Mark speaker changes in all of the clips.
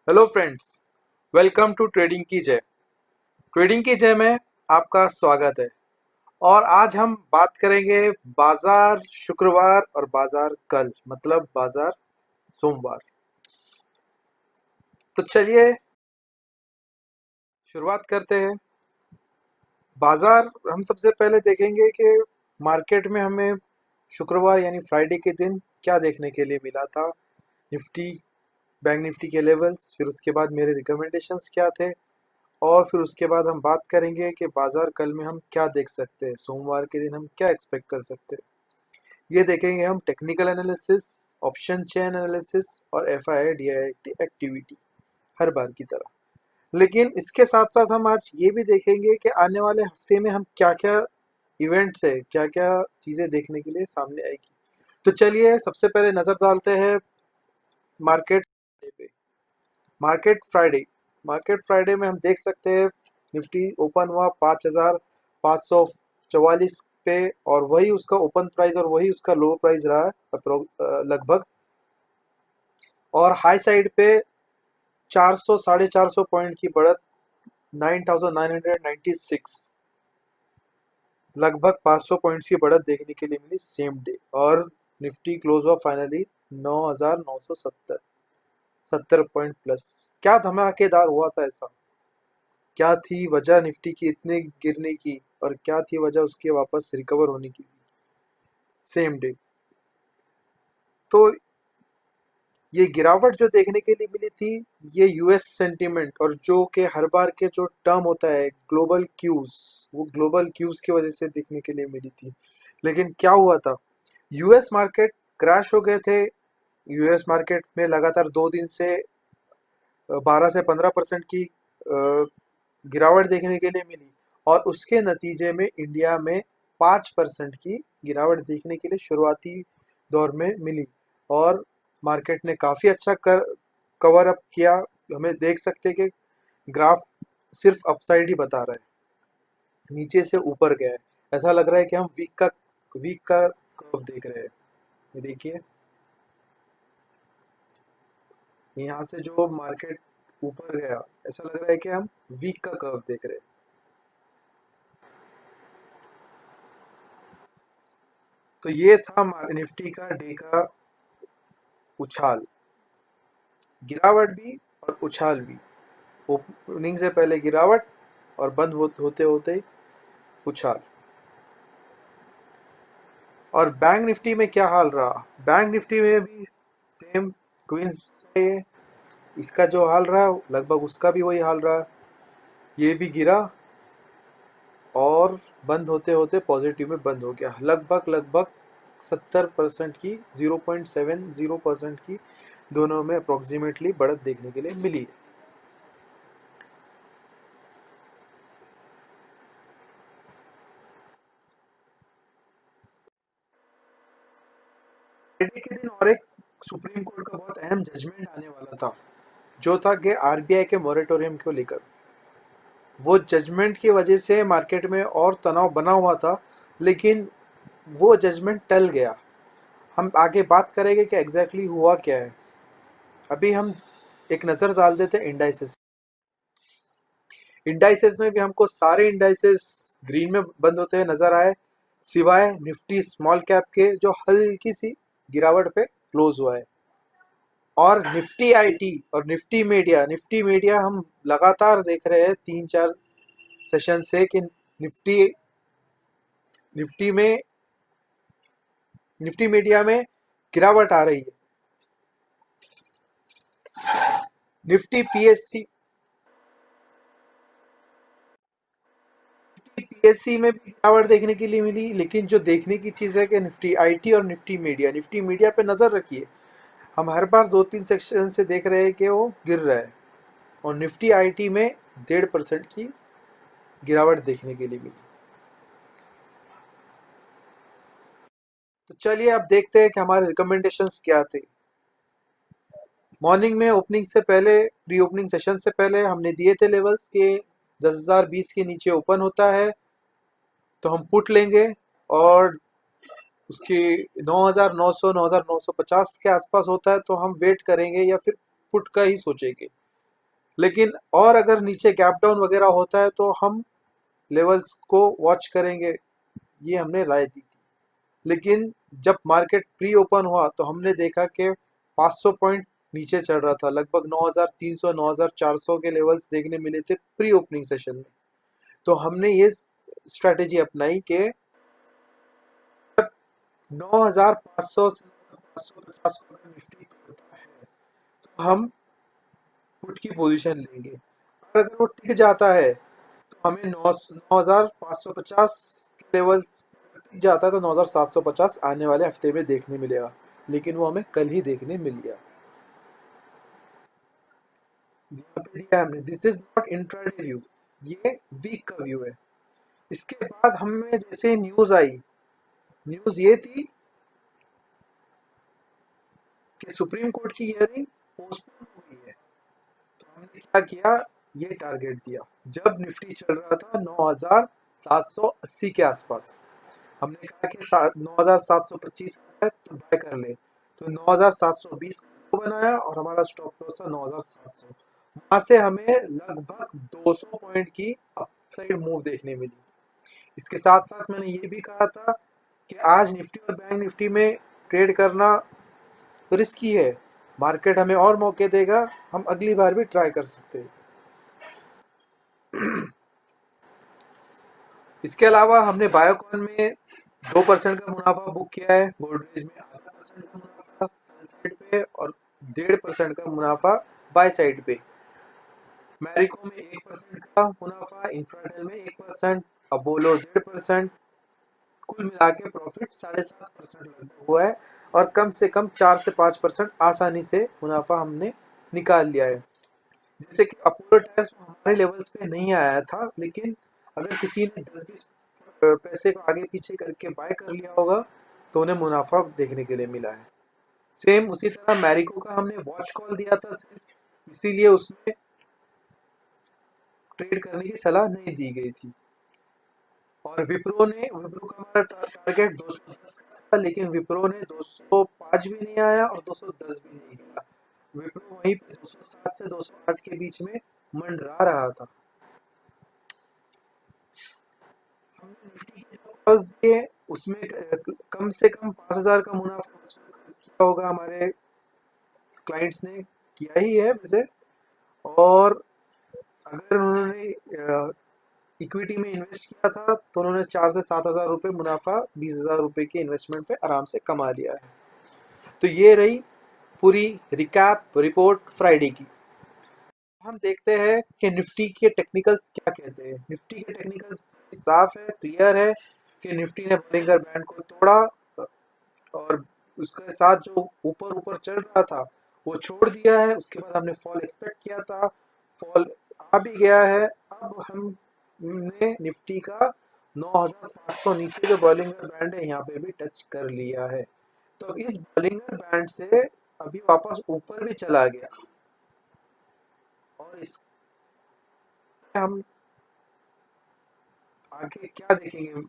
Speaker 1: Hello friends, welcome to trading की जय। Trading की जय में आपका स्वागत है। और आज हम बात करेंगे बाजार शुक्रवार और बाजार कल, मतलब बाजार सोमवार। तो चलिए शुरुआत करते हैं। बाजार हम सबसे पहले देखेंगे कि मार्केट में हमें शुक्रवार यानी फ्राइडे के दिन क्या देखने के लिए मिला था। निफ्टी, बैंक निफ्टी के लेवल्स, फिर उसके बाद मेरे रिकमेंडेशंस क्या थे, और फिर उसके बाद हम बात करेंगे कि बाजार कल में हम क्या देख सकते हैं, सोमवार के दिन हम क्या एक्सपेक्ट कर सकते हैं। ये देखेंगे हम technical analysis, option chain analysis और F I D I activity, हर बार की तरह। लेकिन इसके साथ साथ हम आज ये भी देखेंगे कि आने वाले हफ्ते में हम क्या क्या इवेंट्स है, क्या क्या चीज़ें देखने के लिए सामने आएगी। तो चलिए सबसे पहले नज़र डालते हैं मार्केट पे। मार्केट फ्राइडे में हम देख सकते हैं निफ्टी ओपन हुआ 5,544 पे, और वही उसका ओपन प्राइस और वही उसका लो प्राइस रहा है लगभग। और हाई साइड पे 400 450 पॉइंट की बढ़त, 9,996, लगभग 500 पॉइंट्स की बढ़त देखने के लिए मिली सेम डे। और निफ्टी क्लोज हुआ फाइनली 9,970, 70 पॉइंट प्लस। क्या धमाकेदार हुआ था ऐसा! क्या थी वजह निफ्टी की इतने गिरने की, और क्या थी वजह उसके वापस रिकवर होने की सेम डे। तो ये गिरावट जो देखने के लिए मिली थी, ये यूएस सेंटिमेंट और जो के हर बार के जो टर्म होता है ग्लोबल क्यूज, वो ग्लोबल क्यूज की वजह से देखने के लिए मिली थी। लेकिन क्या हुआ था, यूएस मार्केट क्रैश हो गए थे। यूएस मार्केट में लगातार 2 दिन से 12 से 15% की गिरावट देखने के लिए मिली, और उसके नतीजे में इंडिया में 5% की गिरावट देखने के लिए शुरुआती दौर में मिली। और मार्केट ने काफ़ी अच्छा कवर अप किया। हमें देख सकते हैं कि ग्राफ सिर्फ अपसाइड ही बता रहा है, नीचे से ऊपर गया है। ऐसा लग रहा है कि हम वीक का कर्व देख रहे हैं। ये देखिए, यहाँ से जो मार्केट ऊपर गया, ऐसा लग रहा है कि हम वीक का कर्व देख रहे हैं। तो ये था निफ्टी का डे का उछाल, गिरावट भी और उछाल भी। ओपनिंग से पहले गिरावट और बंद होते होते उछाल। और बैंक निफ्टी में क्या हाल रहा, बैंक निफ्टी में भी सेम ट्विंस है ये। इसका जो हाल रहा लगभग उसका भी वही हाल रहा। ये भी गिरा और बंद होते होते पॉजिटिव में बंद हो गया। लगभग 70% की, 0.70% की दोनों में अप्रोक्सीमेटली बढ़त देखने के लिए मिली है। फ्राइडे के दिन और एक सुप्रीम कोर्ट का बहुत अहम जजमेंट आने वाला था, जो था कि आरबीआई के मोरेटोरियम को लेकर। वो जजमेंट की वजह से मार्केट में और तनाव बना हुआ था, लेकिन वो जजमेंट टल गया। हम आगे बात करेंगे कि एग्जैक्टली हुआ क्या है। अभी हम एक नज़र डाल देते हैं इंडाइसेस। इंडाइसेस में भी हमको सारे इंडाइसेस ग्रीन में बंद होते हुए नजर आए, सिवाय निफ्टी स्मॉल कैप के, जो हल्की सी गिरावट पे क्लोज हुआ है। और निफ्टी आईटी और निफ्टी मीडिया हम लगातार देख रहे हैं 3-4 सेशन से कि निफ्टी निफ्टी में निफ्टी मीडिया में गिरावट आ रही है। निफ्टी पीएससी पीएससी में भी गिरावट देखने के लिए मिली, लेकिन जो देखने की चीज़ है कि निफ्टी आईटी और निफ्टी मीडिया पे नज़र रखिए। हम हर बार 2-3 सेक्शन से देख रहे हैं कि वो गिर रहा है, और निफ्टी आईटी में 1.5% की गिरावट देखने के लिए मिली। तो चलिए अब देखते हैं कि हमारे रिकमेंडेशंस क्या थे। मॉर्निंग में ओपनिंग से पहले, प्री ओपनिंग सेशन से पहले हमने दिए थे लेवल्स के 10,020 के नीचे ओपन होता है तो हम पुट लेंगे, और उसकी 9,900 9,950 के आसपास होता है तो हम वेट करेंगे या फिर पुट का ही सोचेंगे। लेकिन और अगर नीचे गैप डाउन वगैरह होता है तो हम लेवल्स को वॉच करेंगे, ये हमने राय दी थी। लेकिन जब मार्केट प्री ओपन हुआ तो हमने देखा कि 500 पॉइंट नीचे चल रहा था, लगभग 9300 9400 के लेवल्स देखने मिले थे प्री ओपनिंग सेशन में। तो हमने ये स्ट्रैटेजी अपनाई कि 9500 से 550 को अगर निफ्टी तोड़ता है तो हम पुट की पोजीशन लेंगे, और अगर वो टिक जाता है तो हमें 9550 के लेवल टिक जाता है तो 9750 आने वाले हफ्ते में देखने मिलेगा। लेकिन वो हमें कल ही देखने मिल गया। यहाँ पे दिया है हमने, this is not intraday view, ये वीक का व्यू है। इसके बाद हमें जैसे न्यूज आई, न्यूज ये थी कि सुप्रीम कोर्ट की हियरिंग पोस्टपोन हो गई है। तो हमने क्या किया, ये टारगेट दिया जब निफ्टी चल रहा था 9780 के आसपास। हमने कहा कि 9725 है तो बाय कर ले। तो 9720 को बनाया और हमारा स्टॉप लॉस था 9700। वहां से हमें लगभग 200 पॉइंट की अपसाइड मूव देखने मिली। इसके साथ साथ मैंने ये भी कहा था कि आज निफ्टी और बैंक निफ्टी में ट्रेड करना रिस्की है, मार्केट हमें और मौके देगा, हम अगली बार भी ट्राई कर सकते हैं। इसके अलावा हमने बायोकॉन में 2% का मुनाफा बुक किया है, गोदरेज में 0.5% का मुनाफा सेल साइड पे और 1.5% का मुनाफा बाय साइड पे, मैरिको में 1% का मुनाफा, इंफ्राटेल में 1%, अपोलो 1.5%। कुल मिला के प्रॉफिट 7.5% लगभग हुआ है, और कम से कम 4 से 5% आसानी से मुनाफा हमने निकाल लिया है। जैसे कि अपोलो टायर्स हमारे लेवल्स पे नहीं आया था, लेकिन अगर किसी ने 10-20 पैसे को आगे पीछे करके बाय कर लिया होगा तो उन्हें मुनाफा देखने के लिए मिला है। सेम उसी तरह मैरिको का हमने वॉच कॉल दिया था सिर्फ, इसीलिए उसमें ट्रेड करने की सलाह नहीं दी गई थी। और विप्रो का हमारा टारगेट 210 का था, लेकिन विप्रो ने 205 भी नहीं आया और 210 भी नहीं गया। विप्रो वहीं पे 207 से 208 के बीच में मंडरा रहा था। हमने निफ्टी के जो कॉल्स दिए उसमें कम से कम 5000 का मुनाफा वसूल किया होगा हमारे क्लाइंट्स ने, किया ही है वैसे। और अगर उन्होंने इक्विटी में इन्वेस्ट किया था तो उन्होंने 4 से 7 हजार रुपये मुनाफा 20 हजार रुपये के इन्वेस्टमेंट पे आराम से कमा लिया है। तो ये रही पूरी रिकैप रिपोर्ट फ्राइडे की। हम देखते हैं कि निफ्टी के टेक्निकल्स क्या कहते हैं। निफ्टी के टेक्निकल्स साफ है, क्लियर है कि निफ्टी ने बॉलिंगर बैंड को तोड़ा, और उसके साथ जो ऊपर ऊपर चल रहा था वो छोड़ दिया है। उसके बाद हमने फॉल एक्सपेक्ट किया था, फॉल आ भी गया है। अब हमने निफ्टी का 9500 नीचे जो बॉलिंगर बैंड है यहाँ पे भी टच कर लिया है। तो इस बॉलिंगर बैंड से अभी वापस ऊपर भी चला गया, और इस हम आगे क्या देखेंगे,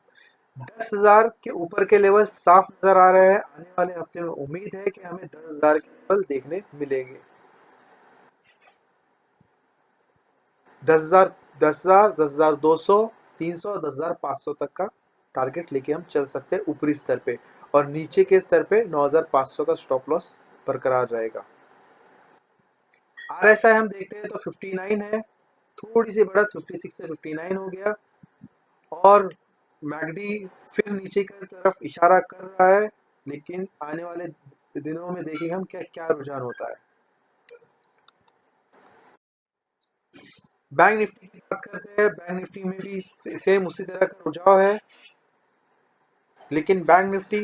Speaker 1: 10,000 के ऊपर के लेवल साफ नजर आ रहे हैं। आने वाले हफ्ते में उम्मीद है कि हमें 10,000 के लेवल देखने मिलेंगे। 10,000, 10,000, 10,200, 300, 10,500 तक का टारगेट लेके हम चल सकते हैं ऊपरी स्तर पे, और नीचे के स्तर पे 9,500 का स्टॉप लॉस बरकरार रहेगा। आरएसआई हम देखते हैं तो 59 है, थोड़ी सी बढ़त 56 से 59 हो गया। और मैगडी फिर नीचे की तरफ इशारा कर रहा है, लेकिन आने वाले दिनों में देखेंगे हम क्या क्या रुझान होता है। बैंक निफ्टी की बात करते हैं, बैंक निफ्टी में भी सेम उसी तरह का रुझाव है, लेकिन बैंक निफ्टी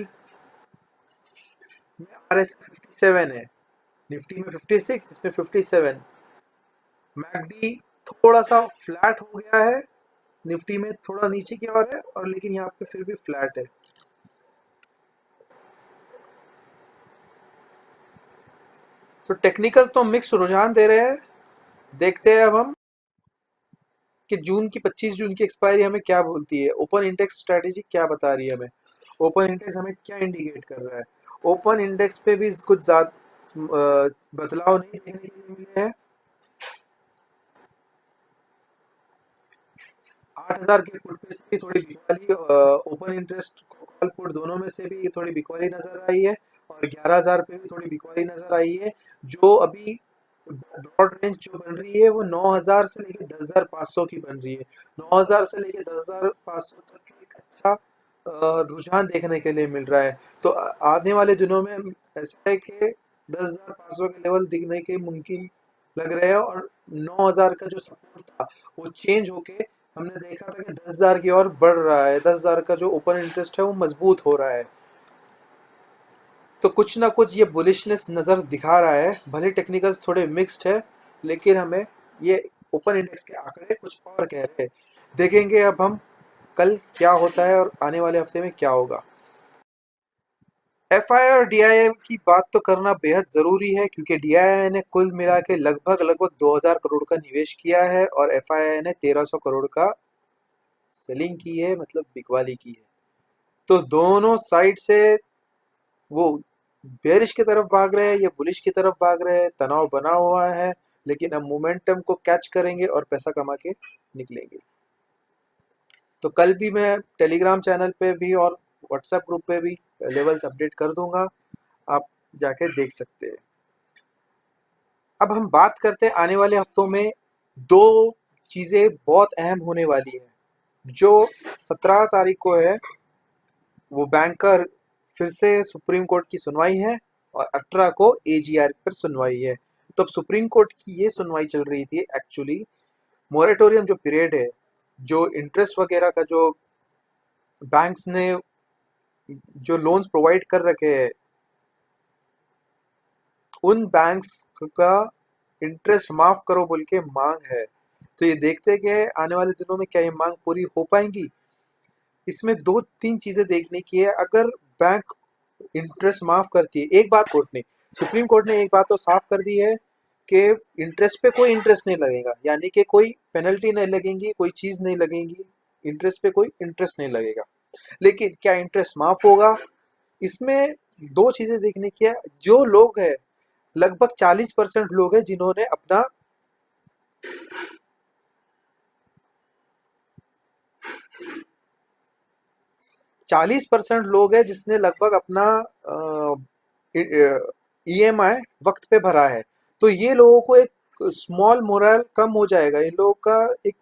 Speaker 1: में आर एस 57 है, निफ्टी में 56, इसमें 57। मैगडी थोड़ा सा फ्लैट हो गया है, निफ्टी में थोड़ा नीचे की ओर है, और लेकिन यहाँ पे फिर भी फ्लैट है। तो टेक्निकल तो मिक्स रुझान दे रहे हैं। देखते हैं अब हम कि जून की 25 जून की एक्सपायरी हमें क्या बोलती है, ओपन इंडेक्स स्ट्रेटेजी क्या बता रही है हमें, ओपन इंडेक्स हमें क्या इंडिकेट कर रहा है। ओपन इंडेक्स पे भी कुछ ज्यादा बदलाव नहीं देखने के लिए मिले हैं। 8,000 के पुट पे से भी थोड़ी बिकवाली, ओपन इंटरेस्ट कॉल पुट दोनों में से भी थोड़ी बिकवाली नजर आई है, और 11,000 पे भी थोड़ी बिकवाली नजर आई है। जो अभी ब्रॉड रेंज जो बन रही है वो 9,000 से लेके 10,500 की बन रही है। 9,000 से लेके 10,500 तक एक अच्छा रुझान देखने के लिए मिल रहा है। तो आने वाले दिनों में ऐसा है कि 10,500 के लेवल दिखने के मुमकिन लग रहे हैं, और 9,000 का जो सपोर्ट था वो चेंज होके हमने देखा था कि 10,000 की ओर बढ़ रहा है। 10,000 का जो ओपन इंटरेस्ट है वो मजबूत हो रहा है। तो कुछ ना कुछ ये बुलिशनेस नज़र दिखा रहा है, भले टेक्निकल्स थोड़े मिक्स्ड है, लेकिन हमें ये ओपन इंडेक्स के आंकड़े कुछ और कह रहे हैं। देखेंगे अब हम कल क्या होता है और आने वाले हफ्ते में क्या होगा। एफआई और डीआईआई की बात तो करना बेहद ज़रूरी है, क्योंकि डीआईआई ने कुल मिला के लगभग लगभग 2,000 करोड़ का निवेश किया है, और एफआईआई ने 1,300 करोड़ का सेलिंग की है, मतलब बिकवाली की है। तो दोनों साइड से वो बेरिश की तरफ भाग रहे हैं, ये बुलिश की तरफ भाग रहे हैं, तनाव बना हुआ है। लेकिन अब मोमेंटम को कैच करेंगे और पैसा कमा के निकलेंगे। तो कल भी मैं टेलीग्राम चैनल पे भी और व्हाट्सएप ग्रुप पे भी लेवल्स अपडेट कर दूंगा, आप जाके देख सकते हैं। अब हम बात करते हैं आने वाले हफ्तों में दो चीज़ें बहुत अहम होने वाली है। जो 17 तारीख को है वो बैंकर फिर से सुप्रीम कोर्ट की सुनवाई है, और 18 को एजीआर पर सुनवाई है। तो अब सुप्रीम कोर्ट की ये सुनवाई चल रही थी एक्चुअली, मोरेटोरियम जो पीरियड है, जो इंटरेस्ट वगैरह का जो बैंक्स ने जो लोन्स प्रोवाइड कर रखे हैं, उन बैंक्स का इंटरेस्ट माफ करो बोल के मांग है। तो ये देखते हैं कि आने वाले दिनों में क्या ये मांग पूरी हो पाएंगी। इसमें दो तीन चीजें देखने की है। अगर बैंक इंटरेस्ट माफ करती है, एक बात कोर्ट ने, सुप्रीम कोर्ट ने एक बात तो साफ कर दी है कि इंटरेस्ट पे कोई इंटरेस्ट नहीं लगेगा, यानी कि कोई पेनल्टी नहीं लगेगी, कोई चीज नहीं लगेगी, इंटरेस्ट पे कोई इंटरेस्ट नहीं लगेगा। लेकिन क्या इंटरेस्ट माफ होगा, इसमें दो चीजें देखने की है। जो लोग हैं, लगभग 40% लोग हैं जिन्होंने अपना 40% लोग हैं जिसने लगभग अपना ईएमआई वक्त पे भरा है। तो ये लोगों को एक स्मॉल मोरल कम हो जाएगा, इन लोगों का एक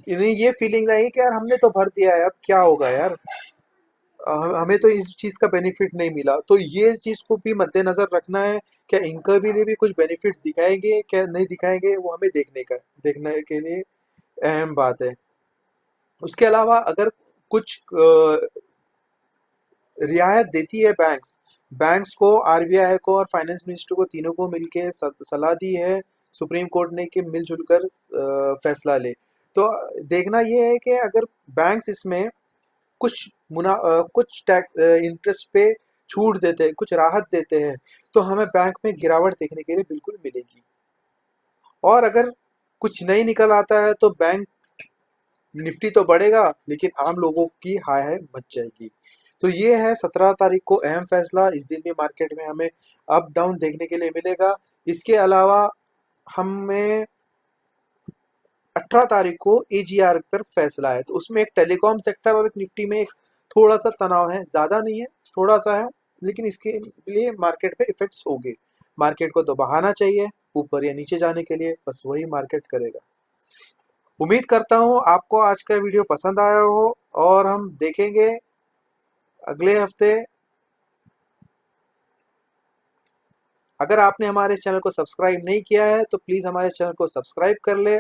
Speaker 1: इन्हें ये फीलिंग रहेगी कि यार हमने तो भर दिया है, अब क्या होगा यार, हमें तो इस चीज़ का बेनिफिट नहीं मिला। तो ये चीज़ को भी मद्देनजर रखना है। क्या इनका भी लिए भी कुछ बेनिफिट्स दिखाएंगे क्या नहीं दिखाएंगे, वो हमें देखने के लिए अहम बात है। उसके अलावा अगर कुछ रियायत देती है बैंक्स, बैंक्स को, आरबीआई को और फाइनेंस मिनिस्टर को, तीनों को मिलके सलाह दी है सुप्रीम कोर्ट ने कि मिलजुल कर फैसला ले। तो देखना ये है कि अगर बैंक्स इसमें कुछ टैक्स इंटरेस्ट पे छूट देते हैं, कुछ राहत देते हैं, तो हमें बैंक में गिरावट देखने के लिए बिल्कुल मिलेगी। और अगर कुछ नहीं निकल आता है तो बैंक निफ्टी तो बढ़ेगा, लेकिन आम लोगों की हाय हाय मच जाएगी। तो ये है 17 तारीख को अहम फैसला। इस दिन भी मार्केट में हमें अप डाउन देखने के लिए मिलेगा। इसके अलावा हमें 18 तारीख को एजीआर पर फैसला है, तो उसमें एक टेलीकॉम सेक्टर और एक निफ्टी में एक थोड़ा सा तनाव है, ज़्यादा नहीं है, थोड़ा सा है। लेकिन इसके लिए मार्केट पे इफेक्ट्स होंगे। मार्केट को तो बहाना चाहिए ऊपर या नीचे जाने के लिए, बस वही मार्केट करेगा। उम्मीद करता हूँ आपको आज का वीडियो पसंद आया हो, और हम देखेंगे अगले हफ्ते। अगर आपने हमारे चैनल को सब्सक्राइब नहीं किया है तो प्लीज़ हमारे चैनल को सब्सक्राइब कर ले।